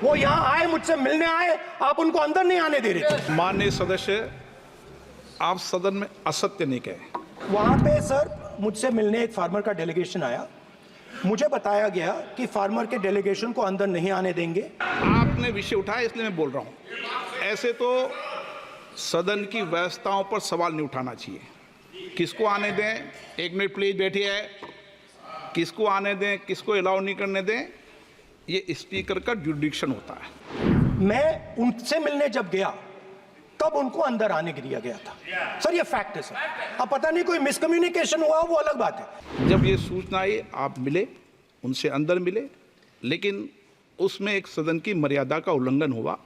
वो यहाँ आए, मुझसे मिलने आए, आप उनको अंदर नहीं आने दे रहे थे। माननीय सदस्य, आप सदन में असत्य नहीं कहे। वहां पे सर मुझसे मिलने एक फार्मर का डेलीगेशन आया, मुझे बताया गया कि फार्मर के डेलीगेशन को अंदर नहीं आने देंगे। आपने विषय उठाया इसलिए मैं बोल रहा हूं। ऐसे तो सदन की व्यवस्थाओं पर सवाल नहीं उठाना चाहिए। किसको आने दें, एक मिनट प्लीज बैठिए, किसको आने दें, किसको अलाउ नहीं करने दें, ये स्पीकर का जुडिक्शन होता है। मैं उनसे मिलने जब गया तब उनको अंदर आने के दिया गया था सर, ये फैक्ट है सर। अब पता नहीं कोई मिसकम्युनिकेशन हुआ, वो अलग बात है। जब ये सूचना आई आप मिले, उनसे अंदर मिले, लेकिन उसमें एक सदन की मर्यादा का उल्लंघन हुआ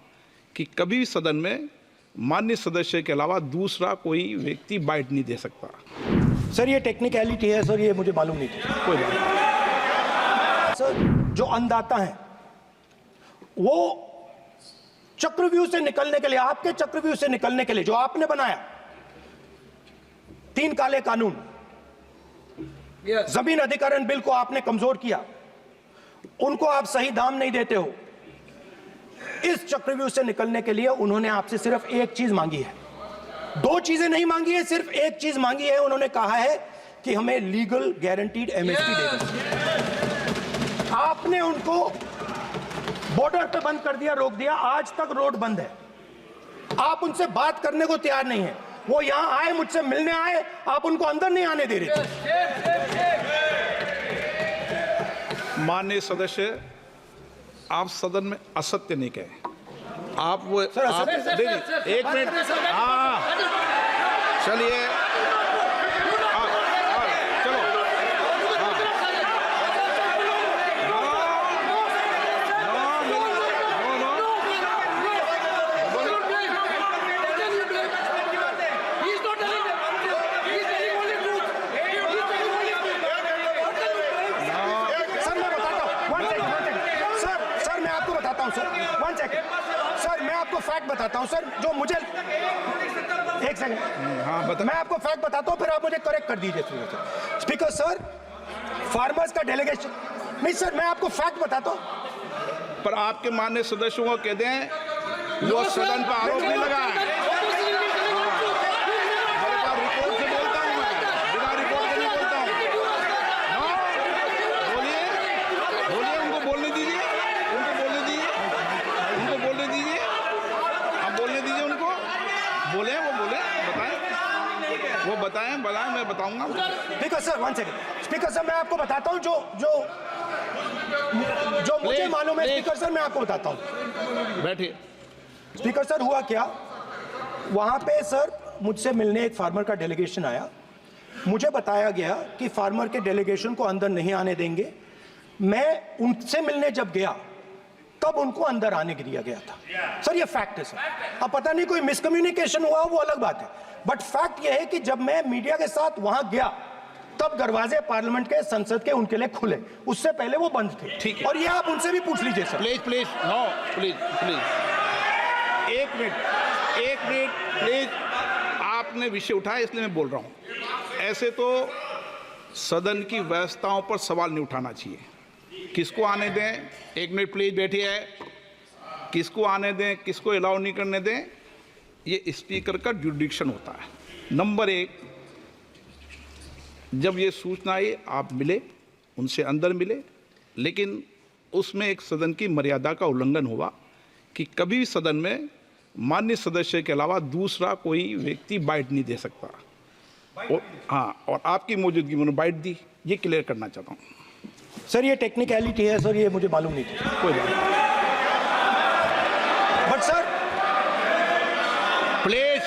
कि कभी भी सदन में माननीय सदस्य के अलावा दूसरा कोई व्यक्ति बाइट नहीं दे सकता। सर ये टेक्निकलिटी है सर, ये मुझे मालूम नहीं थी। कोई बात नहीं। सर जो अन्नदाता हैं वो चक्रव्यूह से निकलने के लिए, आपके चक्रव्यूह से निकलने के लिए जो आपने बनाया 3 काले कानून, जमीन अधिग्रहण बिल को आपने कमजोर किया, उनको आप सही दाम नहीं देते हो। इस चक्रव्यूह से निकलने के लिए उन्होंने आपसे सिर्फ एक चीज मांगी है, 2 चीजें नहीं मांगी है, सिर्फ एक चीज मांगी है। उन्होंने कहा है कि हमें लीगल गारंटीड एमएसपी दे दो। आपने उनको बॉर्डर पे बंद कर दिया, रोक दिया, आज तक रोड बंद है। आप उनसे बात करने को तैयार नहीं है। वो यहां आए, मुझसे मिलने आए, आप उनको अंदर नहीं आने दे रहे थे। माननीय सदस्य, आप सदन में असत्य नहीं कहे। आप वो सर, आप एक मिनट, हाँ चलिए, चलो, सर मैं आपको फैक्ट बताता हूं सर, जो मुझे एक सेकंड, हाँ बता। मैं आपको फैक्ट बताता हूं, फिर आप मुझे करेक्ट कर दीजिए। स्पीकर सर, फार्मर्स का डेलीगेशन नहीं सर, मैं आपको फैक्ट बताता हूं। पर आपके माननीय सदस्यों को कह दें वो सदन पर आरोप नहीं लगाए। वो बताएं, मैं बताऊंगा। Speaker sir, 1 second. Speaker sir, मैं आपको बताता हूं जो मुझे मालूम है। स्पीकर सर, मैं आपको बताता हूं। बैठिए। स्पीकर सर, हुआ क्या, वहां पे सर मुझसे मिलने एक फार्मर का डेलीगेशन आया, मुझे बताया गया कि फार्मर के डेलीगेशन को अंदर नहीं आने देंगे। मैं उनसे मिलने जब गया तब उनको अंदर आने के दिया गया था सर, ये फैक्ट है सर। अब पता नहीं कोई मिसकम्युनिकेशन हुआ, वो अलग बात है, बट फैक्ट ये है कि जब मैं मीडिया के साथ वहां गया तब दरवाजे पार्लियामेंट के, संसद के उनके लिए खुले, उससे पहले वो बंद थे। ठीक है, और ये आप उनसे भी पूछ लीजिए सर। प्लीज नो, प्लीज एक मिनट प्लीज। आपने विषय उठाया इसलिए मैं बोल रहा हूं। ऐसे तो सदन की व्यवस्थाओं पर सवाल नहीं उठाना चाहिए। किसको आने दें, एक मिनट प्लीज बैठिए, किसको आने दें, किसको अलाउ नहीं करने दें, ये स्पीकर का जुडिक्शन होता है। नंबर 1, जब ये सूचना आई आप मिले, उनसे अंदर मिले, लेकिन उसमें एक सदन की मर्यादा का उल्लंघन हुआ कि कभी भी सदन में माननीय सदस्य के अलावा दूसरा कोई व्यक्ति बाइट नहीं दे सकता। और आपकी मौजूदगी में बाइट दी, ये क्लियर करना चाहता हूँ। सर ये टेक्निकलिटी है सर, ये मुझे मालूम नहीं थी। कोई बात नहीं। But sir please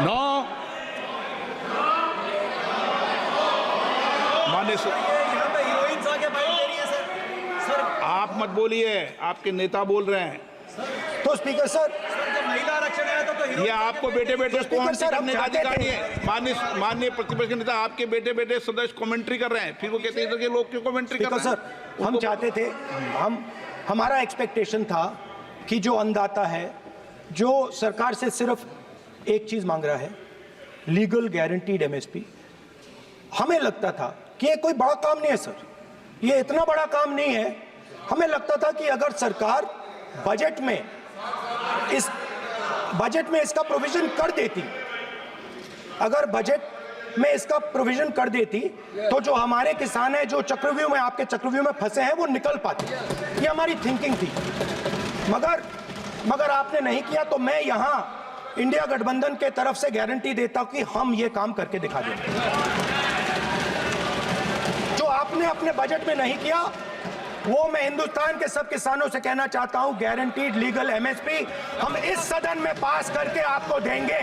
no. माननीय आप मत बोलिए, आपके नेता बोल रहे हैं। तो स्पीकर सर, महिला आरक्षण है तो ये आपको बेटे बेटे कमेंट्री करने का अधिकार नहीं है। सर, माननीय प्रतिपक्ष नेता, आपके बेटे बेटे सदस्य कमेंट्री कर रहे हैं, फिर वो कहते हैं कि लोग क्यों कमेंट्री कर रहे हैं। सर हम चाहते थे, हमारा एक्सपेक्टेशन था कि जो अन्नदाता है, जो सरकार से सिर्फ एक चीज मांग रहा है, लीगल गारंटीड एमएसपी, हमें लगता था कि ये कोई बड़ा काम नहीं है सर, ये इतना बड़ा काम नहीं है हमें लगता था कि अगर सरकार बजट में इसका प्रोविजन कर देती, अगर बजट में इसका प्रोविजन कर देती तो जो हमारे किसान हैं जो चक्रव्यूह में, आपके चक्रव्यूह में फंसे हैं, वो निकल पाते। ये हमारी थिंकिंग थी, मगर आपने नहीं किया। तो मैं यहां इंडिया गठबंधन के तरफ से गारंटी देता हूं कि हम ये काम करके दिखा देंगे। जो आपने अपने बजट में नहीं किया वो मैं हिंदुस्तान के सब किसानों से कहना चाहता हूं, गारंटीड लीगल एमएसपी हम इस सदन में पास करके आपको देंगे।